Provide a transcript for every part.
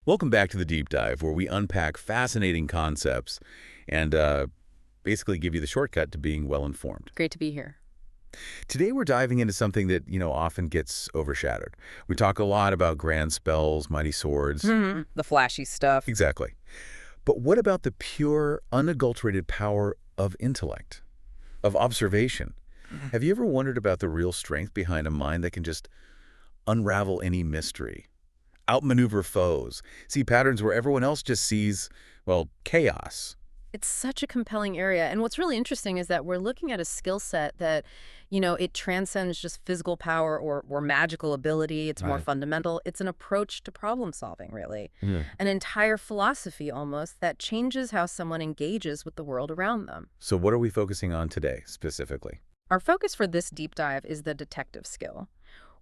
Welcome back to the Deep Dive, where we unpack fascinating concepts and basically give you the shortcut to being well-informed. Great to be here. Today we're diving into something that, often gets overshadowed. We talk a lot about grand spells, mighty swords. The flashy stuff. Exactly. But what about the pure, unadulterated power of intellect, of observation? Have you ever wondered about the real strength behind a mind that can just unravel any mystery, outmaneuver foes, see patterns where everyone else just sees, well, chaos? It's such a compelling area. And what's really interesting is that we're looking at a skill set that, it transcends just physical power or magical ability. It's more Right. fundamental. It's an approach to problem solving, really. Yeah. An entire philosophy almost that changes how someone engages with the world around them. So what are we focusing on today, specifically? Our focus for this deep dive is the detective skill.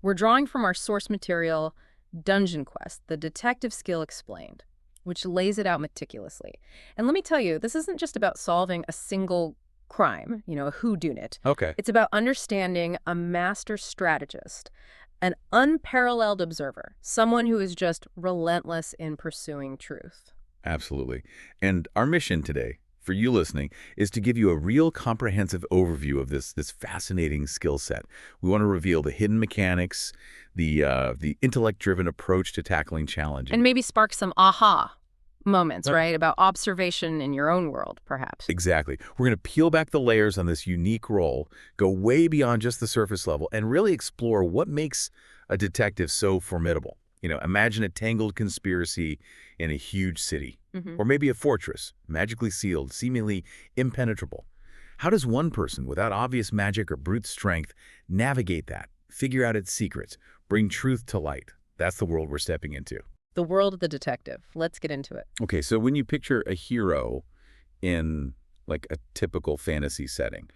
We're drawing from our source material, Dungeon Quest, the detective skill explained, which lays it out meticulously. And let me tell you, this isn't just about solving a single crime, a whodunit. Okay. It's about understanding a master strategist, an unparalleled observer, someone who is just relentless in pursuing truth. Absolutely. And our mission today, for you listening, is to give you a real comprehensive overview of this fascinating skill set. We want to reveal the hidden mechanics, the intellect-driven approach to tackling challenges. And maybe spark some aha moments, right? About observation in your own world, perhaps. Exactly. We're going to peel back the layers on this unique role, go way beyond just the surface level, and really explore what makes a detective so formidable. Imagine a tangled conspiracy in a huge city, or maybe a fortress, magically sealed, seemingly impenetrable. How does one person, without obvious magic or brute strength, navigate that, figure out its secrets, bring truth to light? That's the world we're stepping into. The world of the detective. Let's get into it. Okay, so when you picture a hero in like a typical fantasy setting,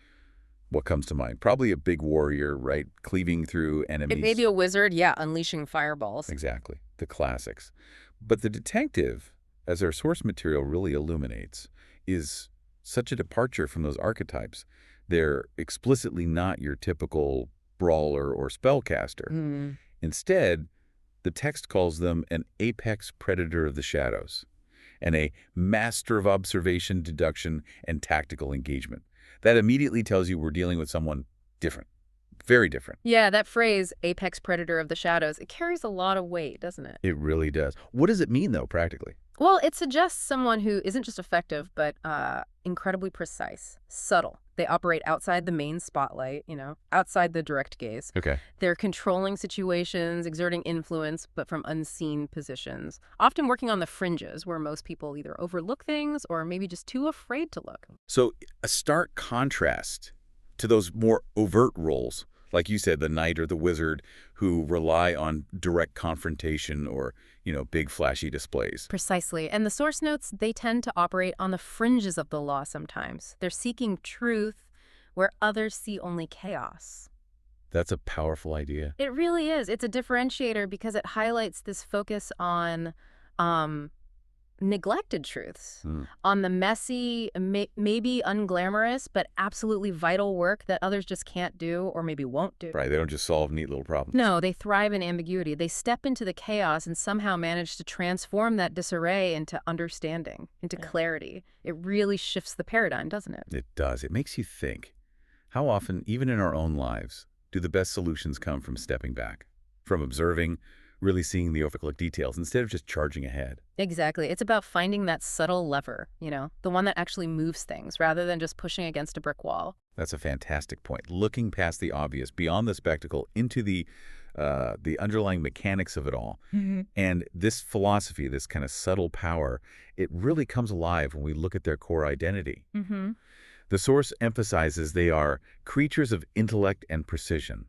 what comes to mind? Probably a big warrior, right? Cleaving through enemies. Maybe a wizard, yeah, unleashing fireballs. Exactly, the classics. But the detective, as our source material really illuminates, is such a departure from those archetypes. They're explicitly not your typical brawler or spellcaster. Instead, the text calls them an apex predator of the shadows and a master of observation, deduction, and tactical engagement. That immediately tells you we're dealing with someone different, very different. Yeah, that phrase, apex predator of the shadows, it carries a lot of weight, doesn't it? It really does. What does it mean, though, practically? Well, it suggests someone who isn't just effective, but incredibly precise, subtle. They operate outside the main spotlight, outside the direct gaze. Okay. They're controlling situations, exerting influence, but from unseen positions, often working on the fringes where most people either overlook things or maybe just too afraid to look. So a stark contrast to those more overt roles, like you said, the knight or the wizard, who rely on direct confrontation or, big flashy displays. Precisely. And the source notes, they tend to operate on the fringes of the law sometimes. They're seeking truth where others see only chaos. That's a powerful idea. It really is. It's a differentiator because it highlights this focus on neglected truths, on the messy, maybe unglamorous, but absolutely vital work that others just can't do or maybe won't do. Right, they don't just solve neat little problems. No, they thrive in ambiguity. They step into the chaos and somehow manage to transform that disarray into understanding, into clarity. It really shifts the paradigm, doesn't it? It does. It makes you think. How often, even in our own lives, do the best solutions come from stepping back, from observing, really seeing the overlooked details instead of just charging ahead? Exactly. It's about finding that subtle lever, the one that actually moves things rather than just pushing against a brick wall. That's a fantastic point. Looking past the obvious, beyond the spectacle, into the underlying mechanics of it all. And this philosophy, this kind of subtle power, it really comes alive when we look at their core identity. The source emphasizes they are creatures of intellect and precision.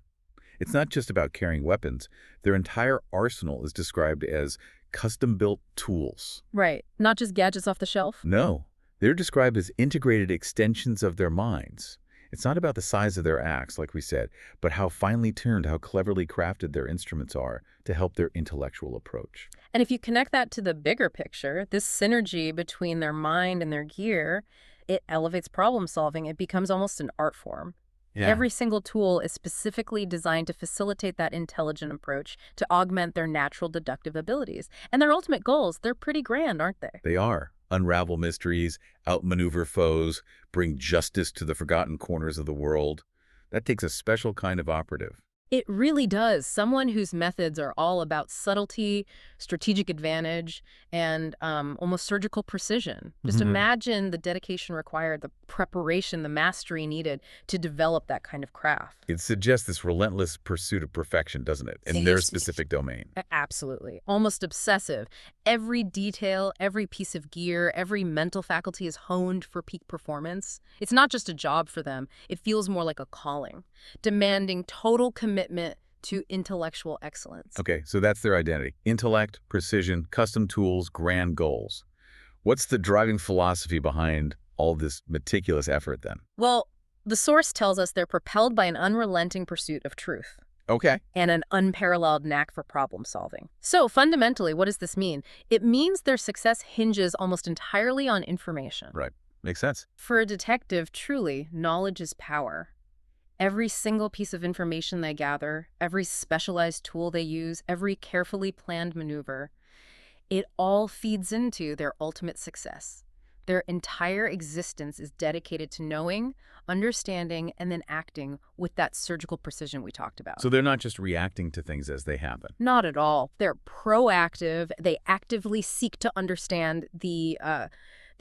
It's not just about carrying weapons. Their entire arsenal is described as custom-built tools. Right. Not just gadgets off the shelf. No, they're described as integrated extensions of their minds. It's not about the size of their axe, like we said, but how finely tuned, how cleverly crafted their instruments are to help their intellectual approach. And if you connect that to the bigger picture, this synergy between their mind and their gear, it elevates problem solving. It becomes almost an art form. Yeah. Every single tool is specifically designed to facilitate that intelligent approach to augment their natural deductive abilities. And their ultimate goals, they're pretty grand, aren't they? They are. Unravel mysteries, outmaneuver foes, bring justice to the forgotten corners of the world. That takes a special kind of operative. It really does. Someone whose methods are all about subtlety, strategic advantage, and almost surgical precision. Just imagine the dedication required, the preparation, the mastery needed to develop that kind of craft. It suggests this relentless pursuit of perfection, doesn't it? In their specific domain. Absolutely. Almost obsessive. Every detail, every piece of gear, every mental faculty is honed for peak performance. It's not just a job for them. It feels more like a calling, demanding total commitment to intellectual excellence. Okay, so that's their identity. Intellect, precision, custom tools, grand goals. What's the driving philosophy behind all this meticulous effort then? Well, the source tells us they're propelled by an unrelenting pursuit of truth Okay. and an unparalleled knack for problem solving. So fundamentally, what does this mean? It means their success hinges almost entirely on information. Right. Makes sense. For a detective, truly, knowledge is power. Every single piece of information they gather, every specialized tool they use, every carefully planned maneuver, it all feeds into their ultimate success. Their entire existence is dedicated to knowing, understanding, and then acting with that surgical precision we talked about. So they're not just reacting to things as they happen. Not at all. They're proactive. They actively seek to understand the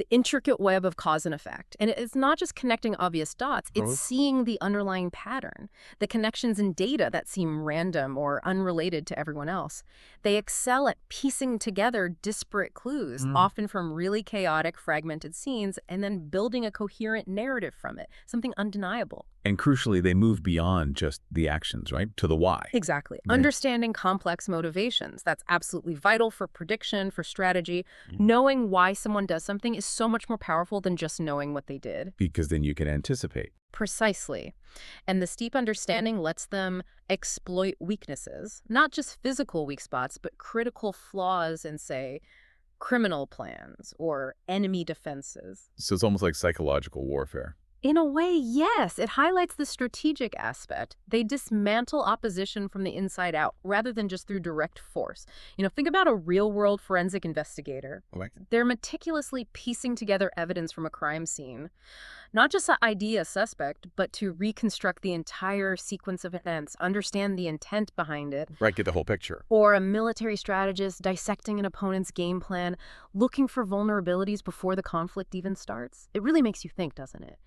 intricate web of cause and effect. And it's not just connecting obvious dots, it's seeing the underlying pattern, the connections in data that seem random or unrelated to everyone else. They excel at piecing together disparate clues, often from really chaotic, fragmented scenes, and then building a coherent narrative from it, something undeniable. And crucially, they move beyond just the actions, right? To the why. Exactly. Right. Understanding complex motivations. That's absolutely vital for prediction, for strategy. Knowing why someone does something is so much more powerful than just knowing what they did. Because then you can anticipate. Precisely. And this deep understanding lets them exploit weaknesses, not just physical weak spots, but critical flaws in, say, criminal plans or enemy defenses. So it's almost like psychological warfare. In a way, yes. It highlights the strategic aspect. They dismantle opposition from the inside out rather than just through direct force. Think about a real-world forensic investigator. Okay. They're meticulously piecing together evidence from a crime scene, not just to ID a suspect, but to reconstruct the entire sequence of events, understand the intent behind it. Right, get the whole picture. Or a military strategist dissecting an opponent's game plan, looking for vulnerabilities before the conflict even starts. It really makes you think, doesn't it?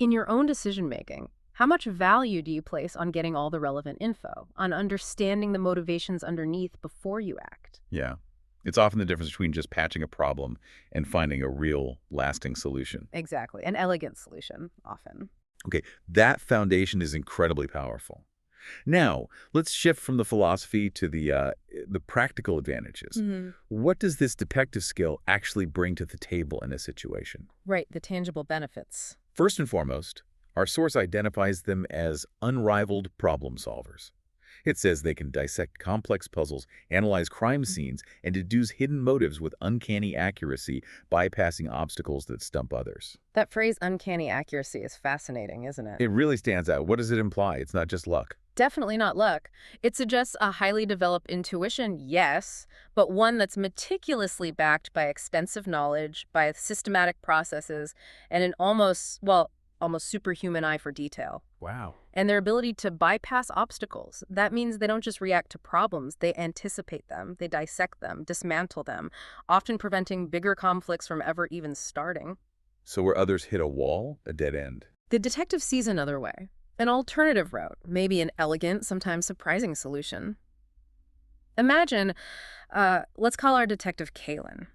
In your own decision-making, how much value do you place on getting all the relevant info, on understanding the motivations underneath before you act? Yeah. It's often the difference between just patching a problem and finding a real, lasting solution. Exactly. An elegant solution, often. Okay, that foundation is incredibly powerful. Now, let's shift from the philosophy to the practical advantages. What does this detective skill actually bring to the table in a situation? Right, the tangible benefits. First and foremost, our source identifies them as unrivaled problem solvers. It says they can dissect complex puzzles, analyze crime scenes, and deduce hidden motives with uncanny accuracy, bypassing obstacles that stump others. That phrase, uncanny accuracy, is fascinating, isn't it? It really stands out. What does it imply? It's not just luck. Definitely not luck. It suggests a highly developed intuition, yes, but one that's meticulously backed by extensive knowledge, by systematic processes, and an almost superhuman eye for detail. Wow. And their ability to bypass obstacles. That means they don't just react to problems, they anticipate them, they dissect them, dismantle them, often preventing bigger conflicts from ever even starting. So where others hit a wall, a dead end. The detective sees another way. An alternative route, maybe an elegant, sometimes surprising solution. Imagine, let's call our detective Kalen.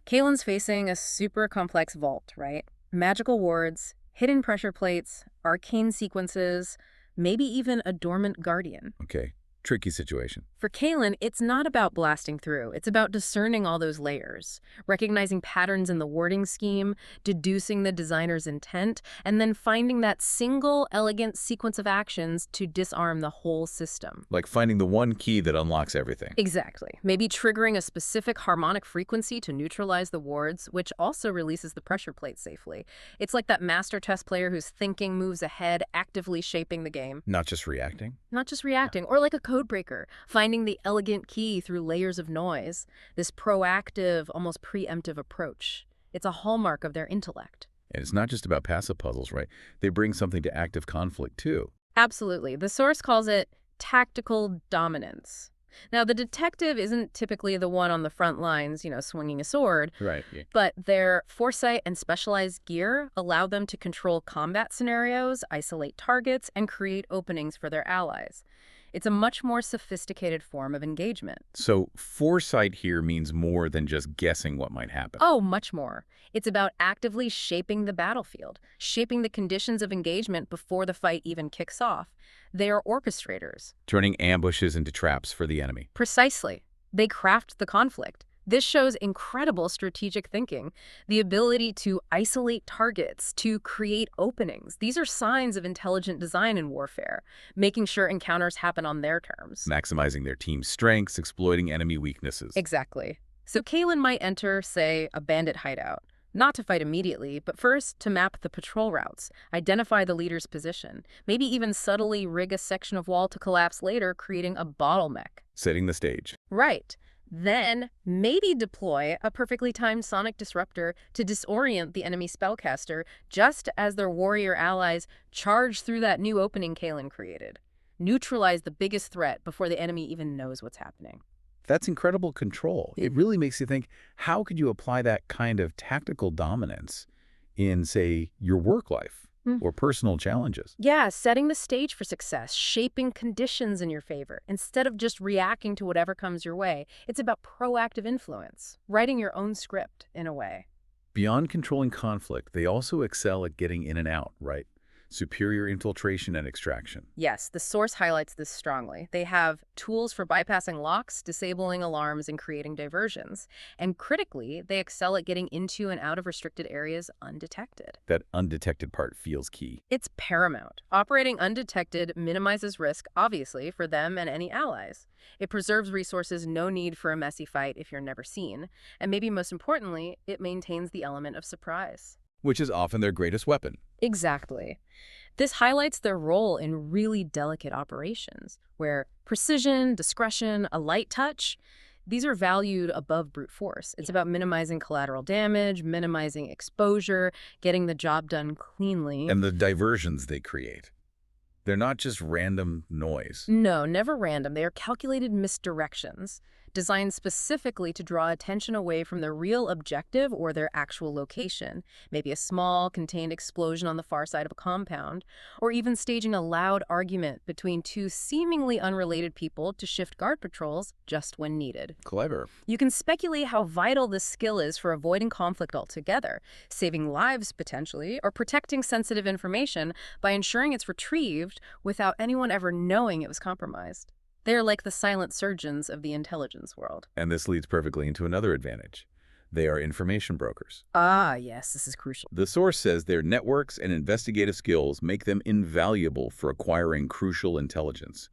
Kalen's facing a super complex vault, right? Magical wards, hidden pressure plates, arcane sequences, maybe even a dormant guardian. Okay. Tricky situation. For Kalen, it's not about blasting through. It's about discerning all those layers, recognizing patterns in the wording scheme, deducing the designer's intent, and then finding that single, elegant sequence of actions to disarm the whole system. Like finding the one key that unlocks everything. Exactly. Maybe triggering a specific harmonic frequency to neutralize the wards, which also releases the pressure plate safely. It's like that master chess player who's thinking moves ahead, actively shaping the game. Not just reacting. Not just reacting, or like a code breaker, finding the elegant key through layers of noise. This proactive, almost preemptive approach. It's a hallmark of their intellect. And it's not just about passive puzzles, right? They bring something to active conflict, too. Absolutely. The source calls it tactical dominance. Now, the detective isn't typically the one on the front lines, swinging a sword. Right. Yeah. But their foresight and specialized gear allow them to control combat scenarios, isolate targets, and create openings for their allies. It's a much more sophisticated form of engagement. So foresight here means more than just guessing what might happen. Oh, much more. It's about actively shaping the battlefield, shaping the conditions of engagement before the fight even kicks off. They are orchestrators. Turning ambushes into traps for the enemy. Precisely. They craft the conflict. This shows incredible strategic thinking, the ability to isolate targets, to create openings. These are signs of intelligent design in warfare, making sure encounters happen on their terms. Maximizing their team's strengths, exploiting enemy weaknesses. Exactly. So Kalen might enter, say, a bandit hideout. Not to fight immediately, but first to map the patrol routes, identify the leader's position, maybe even subtly rig a section of wall to collapse later, creating a bottleneck. Setting the stage. Right. Then maybe deploy a perfectly timed sonic disruptor to disorient the enemy spellcaster just as their warrior allies charge through that new opening Kalen created. Neutralize the biggest threat before the enemy even knows what's happening. That's incredible control. It really makes you think, how could you apply that kind of tactical dominance in, say, your work life or personal challenges? Yeah, setting the stage for success, shaping conditions in your favor, instead of just reacting to whatever comes your way. It's about proactive influence, writing your own script in a way. Beyond controlling conflict, they also excel at getting in and out, right? Superior infiltration and extraction. Yes, the source highlights this strongly. They have tools for bypassing locks, disabling alarms, and creating diversions. And critically, they excel at getting into and out of restricted areas undetected. That undetected part feels key. It's paramount. Operating undetected minimizes risk, obviously, for them and any allies. It preserves resources, no need for a messy fight if you're never seen. And maybe most importantly, it maintains the element of surprise. Which is often their greatest weapon. Exactly. This highlights their role in really delicate operations, where precision, discretion, a light touch, these are valued above brute force. It's about minimizing collateral damage, minimizing exposure, getting the job done cleanly. And the diversions they create. They're not just random noise. No, never random. They are calculated misdirections, designed specifically to draw attention away from their real objective or their actual location. Maybe a small, contained explosion on the far side of a compound, or even staging a loud argument between two seemingly unrelated people to shift guard patrols just when needed. Clever. You can speculate how vital this skill is for avoiding conflict altogether, saving lives potentially, or protecting sensitive information by ensuring it's retrieved without anyone ever knowing it was compromised. They're like the silent surgeons of the intelligence world. And this leads perfectly into another advantage. They are information brokers. Ah, yes, this is crucial. The source says their networks and investigative skills make them invaluable for acquiring crucial intelligence,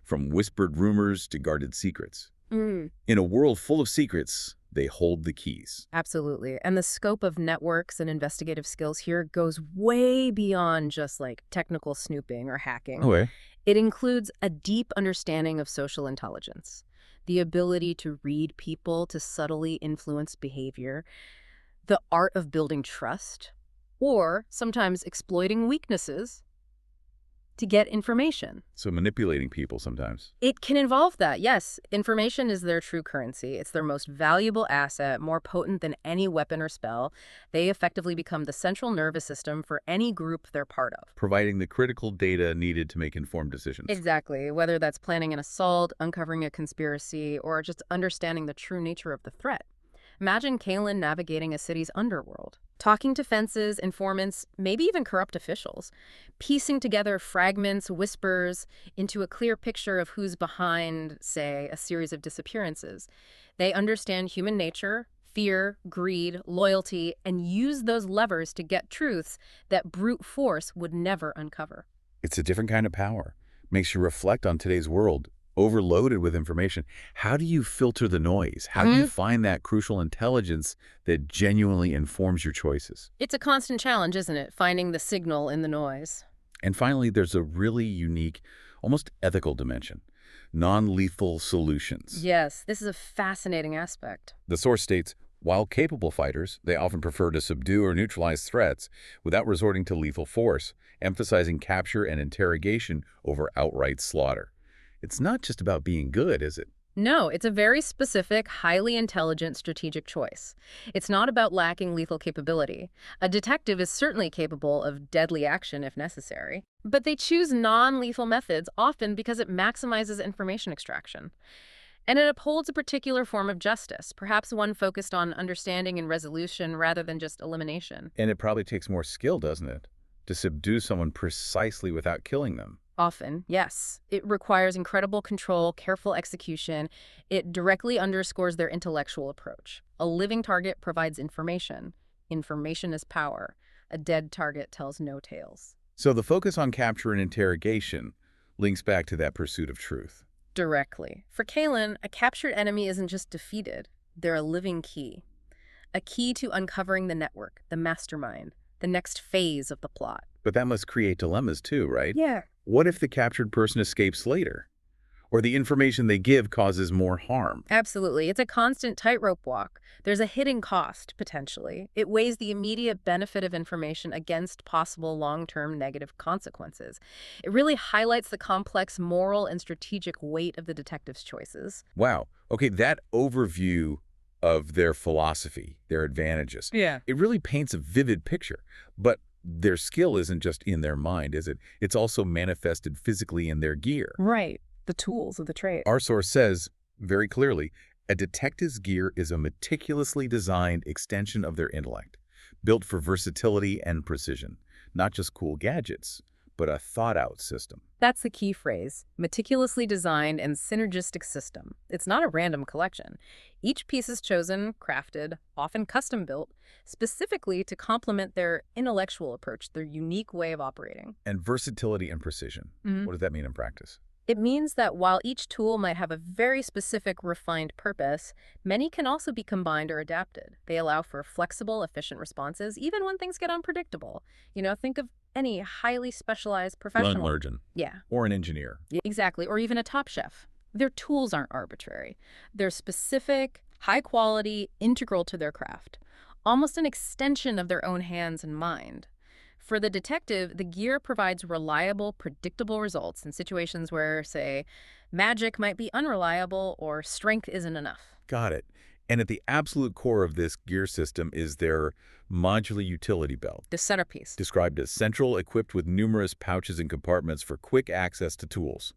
from whispered rumors to guarded secrets. In a world full of secrets, they hold the keys. Absolutely. And the scope of networks and investigative skills here goes way beyond just like technical snooping or hacking. Okay. It includes a deep understanding of social intelligence, the ability to read people to subtly influence behavior, the art of building trust, or sometimes exploiting weaknesses to get information. So manipulating people sometimes. It can involve that, yes. Information is their true currency. It's their most valuable asset, more potent than any weapon or spell. They effectively become the central nervous system for any group they're part of. Providing the critical data needed to make informed decisions. Exactly, whether that's planning an assault, uncovering a conspiracy, or just understanding the true nature of the threat. Imagine Kalen navigating a city's underworld, talking to fences, informants, maybe even corrupt officials, piecing together fragments, whispers, into a clear picture of who's behind, say, a series of disappearances. They understand human nature, fear, greed, loyalty, and use those levers to get truths that brute force would never uncover. It's a different kind of power. Makes you reflect on today's world, overloaded with information. How do you filter the noise? How do you find that crucial intelligence that genuinely informs your choices? It's a constant challenge, isn't it? Finding the signal in the noise. And finally, there's a really unique, almost ethical dimension. Non-lethal solutions. Yes, this is a fascinating aspect. The source states, while capable fighters, they often prefer to subdue or neutralize threats without resorting to lethal force, emphasizing capture and interrogation over outright slaughter. It's not just about being good, is it? No, it's a very specific, highly intelligent strategic choice. It's not about lacking lethal capability. A detective is certainly capable of deadly action if necessary, but they choose non-lethal methods often because it maximizes information extraction. And it upholds a particular form of justice, perhaps one focused on understanding and resolution rather than just elimination. And it probably takes more skill, doesn't it, to subdue someone precisely without killing them? Often, yes. It requires incredible control, careful execution. It directly underscores their intellectual approach. A living target provides information. Information is power. A dead target tells no tales. So the focus on capture and interrogation links back to that pursuit of truth. Directly. For Kalen, a captured enemy isn't just defeated. They're a living key. A key to uncovering the network, the mastermind, the next phase of the plot. But that must create dilemmas too, right? Yeah. What if the captured person escapes later? Or the information they give causes more harm? Absolutely. It's a constant tightrope walk. There's a hidden cost, potentially. It weighs the immediate benefit of information against possible long-term negative consequences. It really highlights the complex moral and strategic weight of the detective's choices. Wow. Okay, that overview of their philosophy, their advantages, Yeah. it really paints a vivid picture. But their skill isn't just in their mind, is it? It's also manifested physically in their gear. Right. The tools of the trade. Our source says, very clearly, a detective's gear is a meticulously designed extension of their intellect, built for versatility and precision. Not just cool gadgets, but a thought-out system. That's the key phrase, meticulously designed and synergistic system. It's not a random collection. Each piece is chosen, crafted, often custom-built, specifically to complement their intellectual approach, their unique way of operating. And versatility and precision. What does that mean in practice? It means that while each tool might have a very specific, refined purpose, many can also be combined or adapted. They allow for flexible, efficient responses, even when things get unpredictable. Think of any highly specialized professional. Surgeon. Yeah. Or an engineer. Yeah, exactly. Or even a top chef. Their tools aren't arbitrary. They're specific, high quality, integral to their craft. Almost an extension of their own hands and mind. For the detective, the gear provides reliable, predictable results in situations where, say, magic might be unreliable or strength isn't enough. Got it. And at the absolute core of this gear system is their modular utility belt. The centerpiece. Described as central, equipped with numerous pouches and compartments for quick access to tools.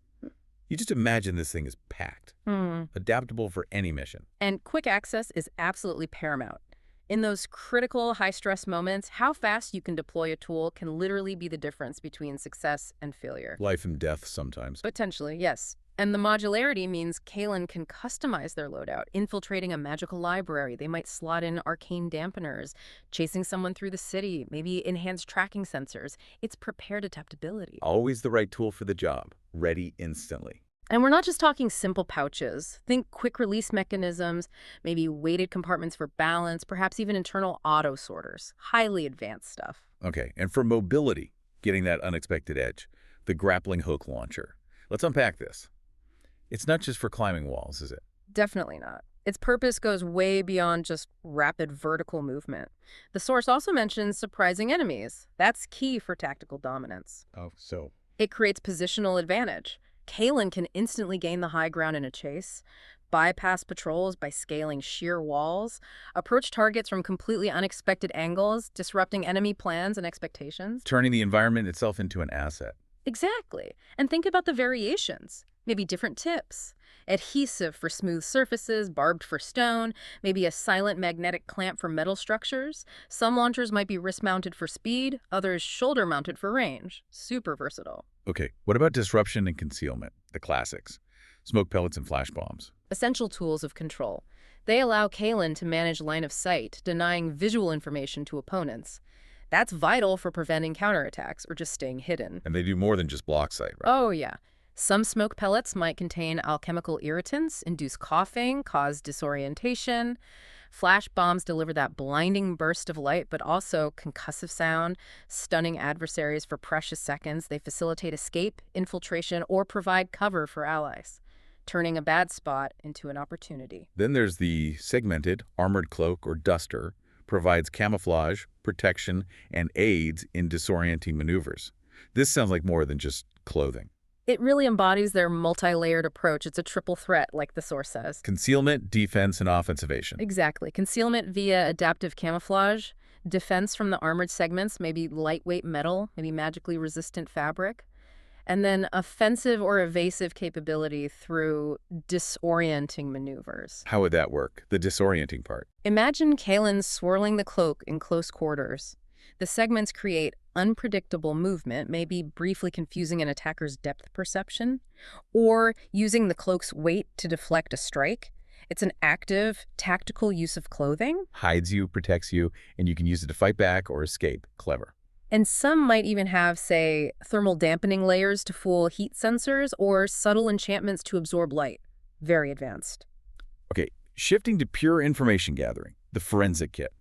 You just imagine this thing is packed, adaptable for any mission. And quick access is absolutely paramount. In those critical, high-stress moments, how fast you can deploy a tool can literally be the difference between success and failure. Life and death sometimes. Potentially, yes. And the modularity means Kalen can customize their loadout, infiltrating a magical library. They might slot in arcane dampeners, chasing someone through the city, maybe enhanced tracking sensors. It's prepared adaptability. Always the right tool for the job, ready instantly. And we're not just talking simple pouches. Think quick release mechanisms, maybe weighted compartments for balance, perhaps even internal auto sorters. Highly advanced stuff. Okay, and for mobility, getting that unexpected edge, the grappling hook launcher. Let's unpack this. It's not just for climbing walls, is it? Definitely not. Its purpose goes way beyond just rapid vertical movement. The source also mentions surprising enemies. That's key for tactical dominance. Oh, so? It creates positional advantage. Kalen can instantly gain the high ground in a chase, bypass patrols by scaling sheer walls, approach targets from completely unexpected angles, disrupting enemy plans and expectations. Turning the environment itself into an asset. Exactly. And think about the variations. Maybe different tips. Adhesive for smooth surfaces, barbed for stone, maybe a silent magnetic clamp for metal structures. Some launchers might be wrist-mounted for speed, others shoulder-mounted for range. Super versatile. Okay, what about disruption and concealment, the classics? Smoke pellets and flash bombs. Essential tools of control. They allow Kalen to manage line of sight, denying visual information to opponents. That's vital for preventing counterattacks or just staying hidden. And they do more than just block sight, right? Oh, yeah. Some smoke pellets might contain alchemical irritants, induce coughing, cause disorientation. Flash bombs deliver that blinding burst of light, but also concussive sound, stunning adversaries for precious seconds. They facilitate escape, infiltration, or provide cover for allies, turning a bad spot into an opportunity. Then there's the segmented armored cloak or duster, provides camouflage, protection, and aids in disorienting maneuvers. This sounds like more than just clothing. It really embodies their multi-layered approach. It's a triple threat, like the source says. Concealment, defense, and offensivation. Exactly. Concealment via adaptive camouflage, defense from the armored segments, maybe lightweight metal, maybe magically resistant fabric, and then offensive or evasive capability through disorienting maneuvers. How would that work, the disorienting part? Imagine Kalen swirling the cloak in close quarters. The segments create unpredictable movement, maybe briefly confusing an attacker's depth perception, or using the cloak's weight to deflect a strike. It's an active, tactical use of clothing. Hides you, protects you, and you can use it to fight back or escape. Clever. And some might even have, say, thermal dampening layers to fool heat sensors or subtle enchantments to absorb light. Very advanced. Okay, shifting to pure information gathering, the forensic kit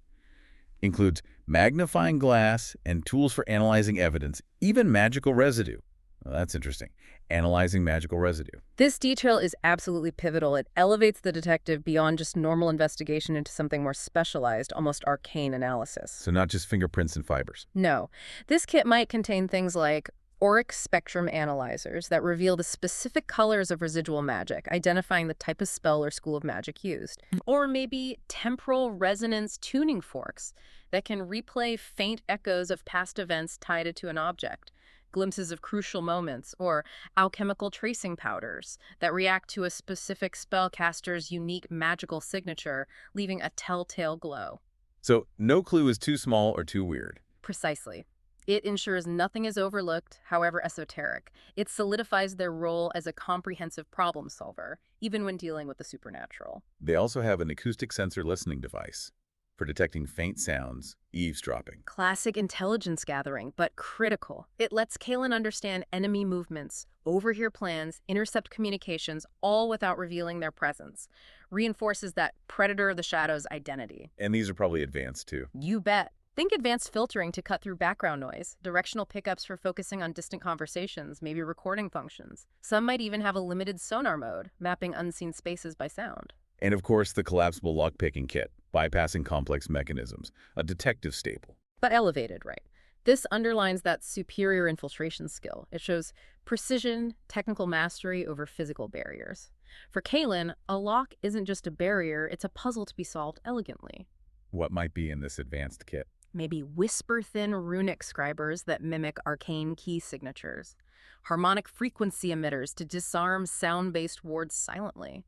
includes magnifying glass and tools for analyzing evidence, even magical residue. Well, that's interesting. Analyzing magical residue. This detail is absolutely pivotal. It elevates the detective beyond just normal investigation into something more specialized, almost arcane analysis. So not just fingerprints and fibers. No. This kit might contain things like auric spectrum analyzers that reveal the specific colors of residual magic, identifying the type of spell or school of magic used. Or maybe temporal resonance tuning forks that can replay faint echoes of past events tied to an object, glimpses of crucial moments, or alchemical tracing powders that react to a specific spellcaster's unique magical signature, leaving a telltale glow. So no clue is too small or too weird. Precisely. It ensures nothing is overlooked, however esoteric. It solidifies their role as a comprehensive problem solver, even when dealing with the supernatural. They also have an acoustic sensor listening device for detecting faint sounds, eavesdropping. Classic intelligence gathering, but critical. It lets Kalen understand enemy movements, overhear plans, intercept communications, all without revealing their presence. Reinforces that predator of the shadows identity. And these are probably advanced too. You bet. Think advanced filtering to cut through background noise, directional pickups for focusing on distant conversations, maybe recording functions. Some might even have a limited sonar mode, mapping unseen spaces by sound. And of course, the collapsible lockpicking kit, bypassing complex mechanisms, a detective staple. But elevated, right? This underlines that superior infiltration skill. It shows precision, technical mastery over physical barriers. For Kalen, a lock isn't just a barrier, it's a puzzle to be solved elegantly. What might be in this advanced kit? Maybe whisper-thin runic scribers that mimic arcane key signatures. Harmonic frequency emitters to disarm sound-based wards silently.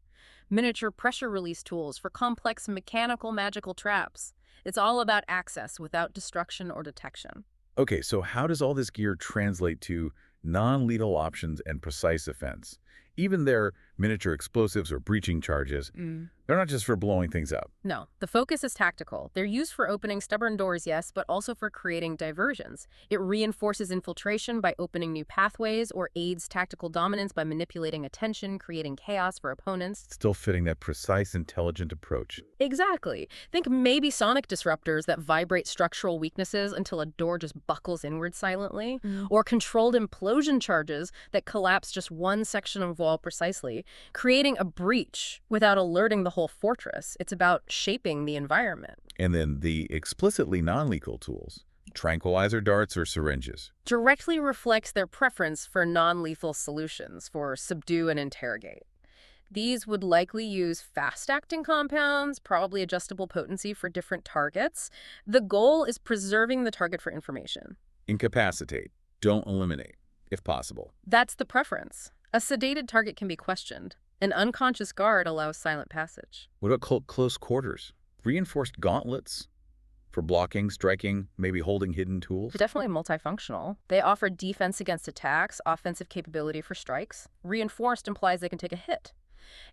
Miniature pressure release tools for complex mechanical magical traps. It's all about access without destruction or detection. Okay, so how does all this gear translate to non-lethal options and precise offense? Even their miniature explosives or breaching charges, they're not just for blowing things up. No, the focus is tactical. They're used for opening stubborn doors, yes, but also for creating diversions. It reinforces infiltration by opening new pathways or aids tactical dominance by manipulating attention, creating chaos for opponents. Still fitting that precise, intelligent approach. Exactly. Think maybe sonic disruptors that vibrate structural weaknesses until a door just buckles inward silently, or controlled implosion charges that collapse just one section of wall precisely, creating a breach without alerting the whole fortress. It's about shaping the environment. And then the explicitly non-lethal tools, tranquilizer darts or syringes. Directly reflects their preference for non-lethal solutions, for subdue and interrogate. These would likely use fast-acting compounds, probably adjustable potency for different targets. The goal is preserving the target for information. Incapacitate, don't eliminate, if possible. That's the preference. A sedated target can be questioned. An unconscious guard allows silent passage. What about close quarters? Reinforced gauntlets for blocking, striking, maybe holding hidden tools? They're definitely multifunctional. They offer defense against attacks, offensive capability for strikes. Reinforced implies they can take a hit.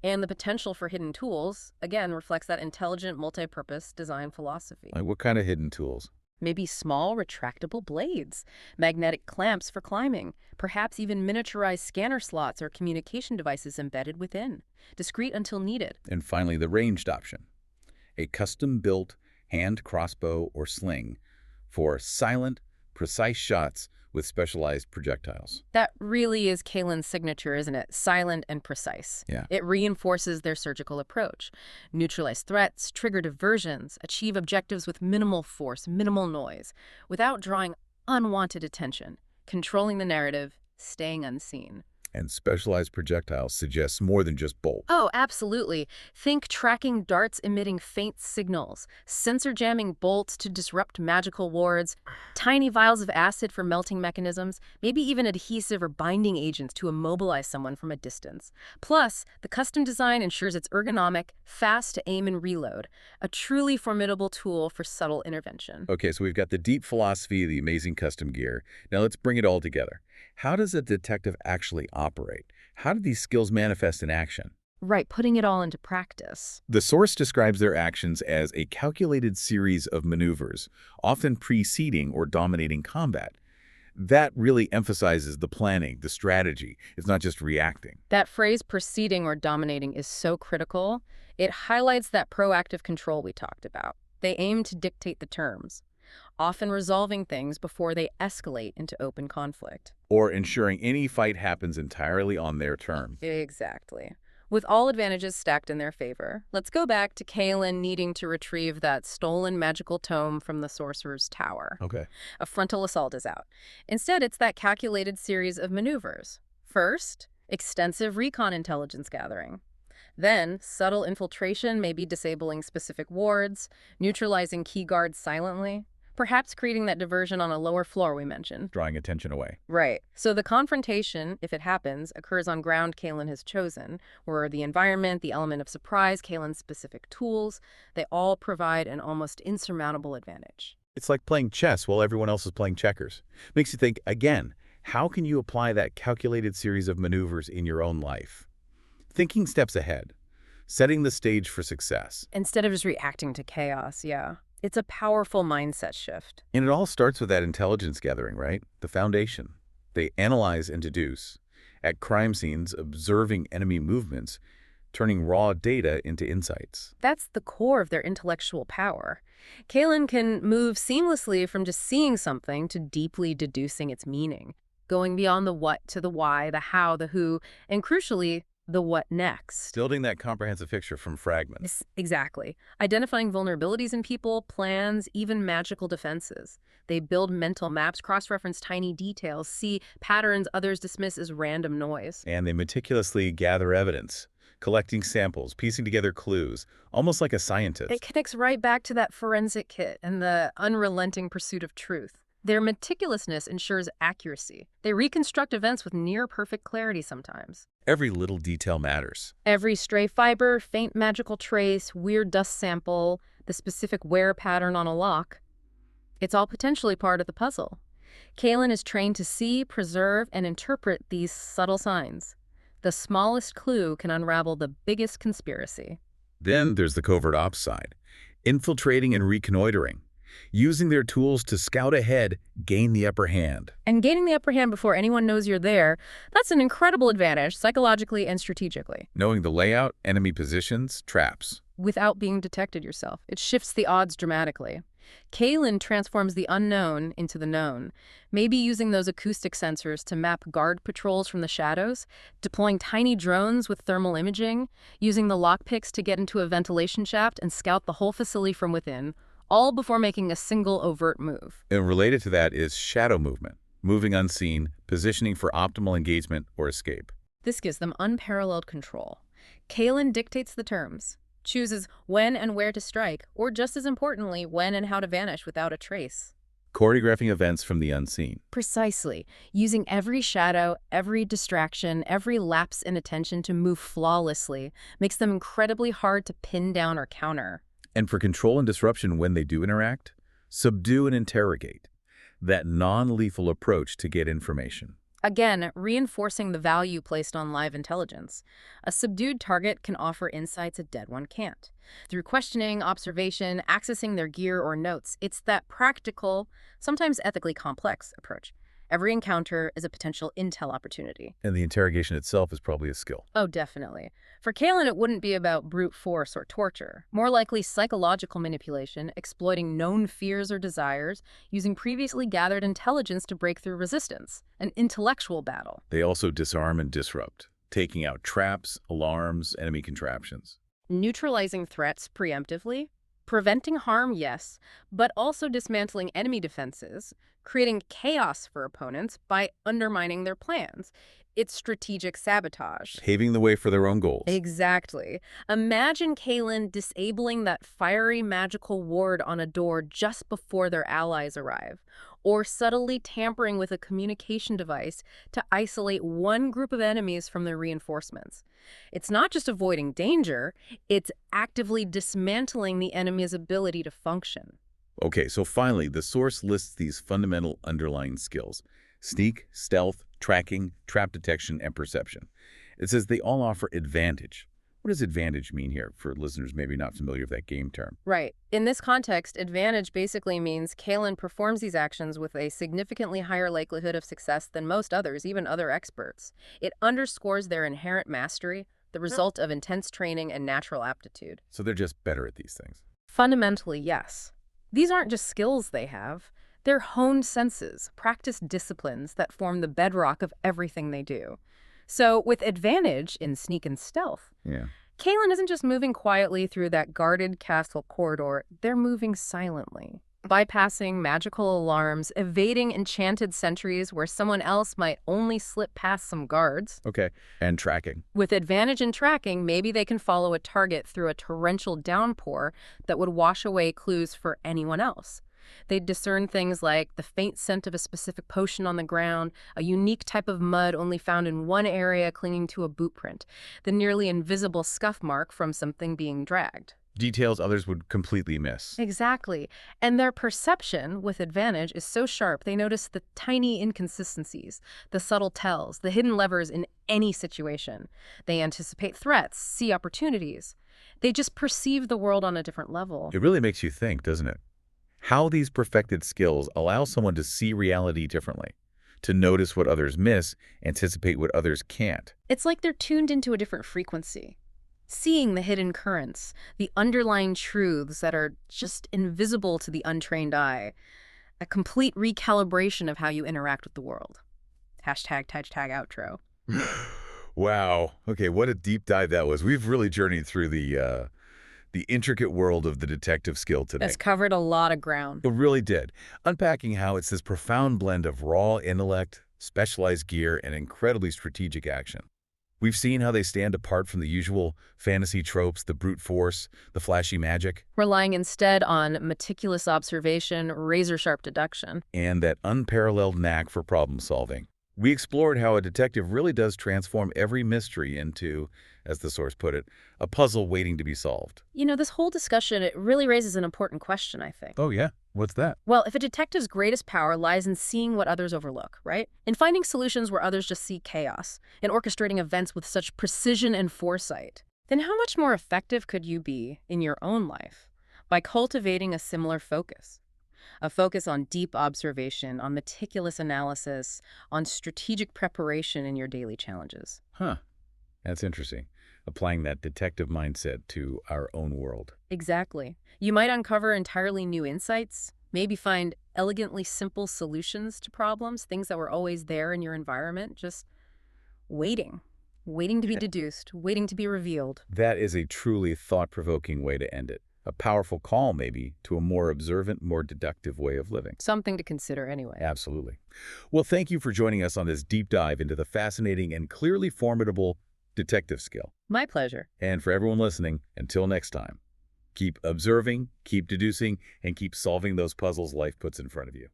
And the potential for hidden tools, again, reflects that intelligent, multi-purpose design philosophy. Like what kind of hidden tools? Maybe small, retractable blades, magnetic clamps for climbing, perhaps even miniaturized scanner slots or communication devices embedded within, discreet until needed. And finally, the ranged option. A custom-built hand crossbow or sling for silent, precise shots with specialized projectiles. That really is Kalen's signature, isn't it? Silent and precise. Yeah. It reinforces their surgical approach. Neutralize threats, trigger diversions, achieve objectives with minimal force, minimal noise, without drawing unwanted attention, controlling the narrative, staying unseen. And specialized projectiles suggests more than just bolt. Oh, absolutely. Think tracking darts emitting faint signals, sensor jamming bolts to disrupt magical wards, tiny vials of acid for melting mechanisms, maybe even adhesive or binding agents to immobilize someone from a distance. Plus, the custom design ensures it's ergonomic, fast to aim and reload, a truly formidable tool for subtle intervention. Okay, so we've got the deep philosophy of the amazing custom gear. Now let's bring it all together. How does a detective actually operate? How do these skills manifest in action? Right, putting it all into practice. The source describes their actions as a calculated series of maneuvers, often preceding or dominating combat. That really emphasizes the planning, the strategy. It's not just reacting. That phrase, preceding or dominating, is so critical. It highlights that proactive control we talked about. They aim to dictate the terms, often resolving things before they escalate into open conflict. Or ensuring any fight happens entirely on their terms. Exactly. With all advantages stacked in their favor, let's go back to Kalen needing to retrieve that stolen magical tome from the sorcerer's tower. Okay. A frontal assault is out. Instead, it's that calculated series of maneuvers. First, extensive recon intelligence gathering. Then, subtle infiltration, maybe disabling specific wards, neutralizing key guards silently, perhaps creating that diversion on a lower floor we mentioned. Drawing attention away. Right. So the confrontation, if it happens, occurs on ground Kalen has chosen, where the environment, the element of surprise, Kalen's specific tools, they all provide an almost insurmountable advantage. It's like playing chess while everyone else is playing checkers. Makes you think, again, how can you apply that calculated series of maneuvers in your own life? Thinking steps ahead, setting the stage for success. Instead of just reacting to chaos, yeah. It's a powerful mindset shift. And it all starts with that intelligence gathering, right? The foundation. They analyze and deduce. At crime scenes, observing enemy movements, turning raw data into insights. That's the core of their intellectual power. Kalen can move seamlessly from just seeing something to deeply deducing its meaning, going beyond the what to the why, the how, the who, and crucially, the what next. Building that comprehensive picture from fragments. Exactly. Identifying vulnerabilities in people, plans, even magical defenses. They build mental maps, cross-reference tiny details, see patterns others dismiss as random noise. And they meticulously gather evidence, collecting samples, piecing together clues, almost like a scientist. It connects right back to that forensic kit and the unrelenting pursuit of truth. Their meticulousness ensures accuracy. They reconstruct events with near-perfect clarity sometimes. Every little detail matters. Every stray fiber, faint magical trace, weird dust sample, the specific wear pattern on a lock, it's all potentially part of the puzzle. Kalen is trained to see, preserve, and interpret these subtle signs. The smallest clue can unravel the biggest conspiracy. Then there's the covert ops side, infiltrating and reconnoitering. Using their tools to scout ahead, gain the upper hand. And gaining the upper hand before anyone knows you're there, that's an incredible advantage psychologically and strategically. Knowing the layout, enemy positions, traps. Without being detected yourself. It shifts the odds dramatically. Kalen transforms the unknown into the known, maybe using those acoustic sensors to map guard patrols from the shadows, deploying tiny drones with thermal imaging, using the lockpicks to get into a ventilation shaft and scout the whole facility from within, all before making a single overt move. And related to that is shadow movement, moving unseen, positioning for optimal engagement or escape. This gives them unparalleled control. Kalen dictates the terms, chooses when and where to strike, or just as importantly, when and how to vanish without a trace. Choreographing events from the unseen. Precisely. Using every shadow, every distraction, every lapse in attention to move flawlessly makes them incredibly hard to pin down or counter. And for control and disruption when they do interact, subdue and interrogate. That non-lethal approach to get information. Again, reinforcing the value placed on live intelligence. A subdued target can offer insights a dead one can't. Through questioning, observation, accessing their gear or notes, it's that practical, sometimes ethically complex approach. Every encounter is a potential intel opportunity. And the interrogation itself is probably a skill. Oh, definitely. For Kalen, it wouldn't be about brute force or torture. More likely psychological manipulation, exploiting known fears or desires, using previously gathered intelligence to break through resistance. An intellectual battle. They also disarm and disrupt, taking out traps, alarms, enemy contraptions. Neutralizing threats preemptively. Preventing harm, yes, but also dismantling enemy defenses, creating chaos for opponents by undermining their plans. It's strategic sabotage. Paving the way for their own goals. Exactly. Imagine Kalen disabling that fiery magical ward on a door just before their allies arrive, or subtly tampering with a communication device to isolate one group of enemies from their reinforcements. It's not just avoiding danger, it's actively dismantling the enemy's ability to function. Okay, so finally, the source lists these fundamental underlying skills: sneak, stealth, tracking, trap detection, and perception. It says they all offer advantage. What does advantage mean here for listeners maybe not familiar with that game term? Right. In this context, advantage basically means Kalen performs these actions with a significantly higher likelihood of success than most others, even other experts. It underscores their inherent mastery, the result of intense training and natural aptitude. So they're just better at these things. Fundamentally, yes. These aren't just skills they have. They're honed senses, practiced disciplines that form the bedrock of everything they do. So with advantage in sneak and stealth, Yeah. Kalen isn't just moving quietly through that guarded castle corridor, they're moving silently, bypassing magical alarms, evading enchanted sentries where someone else might only slip past some guards. Okay. And tracking. With advantage in tracking, maybe they can follow a target through a torrential downpour that would wash away clues for anyone else. They'd discern things like the faint scent of a specific potion on the ground, a unique type of mud only found in one area clinging to a boot print, the nearly invisible scuff mark from something being dragged. Details others would completely miss. Exactly. And their perception with advantage is so sharp they notice the tiny inconsistencies, the subtle tells, the hidden levers in any situation. They anticipate threats, see opportunities. They just perceive the world on a different level. It really makes you think, doesn't it? How these perfected skills allow someone to see reality differently, to notice what others miss, anticipate what others can't. It's like they're tuned into a different frequency, seeing the hidden currents, the underlying truths that are just invisible to the untrained eye. A complete recalibration of how you interact with the world. Hashtag outro. Wow. Okay, what a deep dive that was. We've really journeyed through the intricate world of the detective skill today. It's covered a lot of ground. It really did. Unpacking how it's this profound blend of raw intellect, specialized gear, and incredibly strategic action. We've seen how they stand apart from the usual fantasy tropes, the brute force, the flashy magic, Relying instead on meticulous observation, razor-sharp deduction. and that unparalleled knack for problem solving. We explored how a detective really does transform every mystery into, as the source put it, a puzzle waiting to be solved. You know, this whole discussion, it really raises an important question, I think. Oh, yeah? What's that? Well, if a detective's greatest power lies in seeing what others overlook, right? In finding solutions where others just see chaos, in orchestrating events with such precision and foresight, then how much more effective could you be in your own life by cultivating a similar focus? A focus on deep observation, on meticulous analysis, on strategic preparation in your daily challenges. Huh. That's interesting. Applying that detective mindset to our own world. Exactly. You might uncover entirely new insights, maybe find elegantly simple solutions to problems, things that were always there in your environment, just waiting to be deduced, waiting to be revealed. That is a truly thought-provoking way to end it. A powerful call, maybe, to a more observant, more deductive way of living. Something to consider anyway. Absolutely. Well, thank you for joining us on this deep dive into the fascinating and clearly formidable detective skill. My pleasure. And for everyone listening, until next time, keep observing, keep deducing, and keep solving those puzzles life puts in front of you.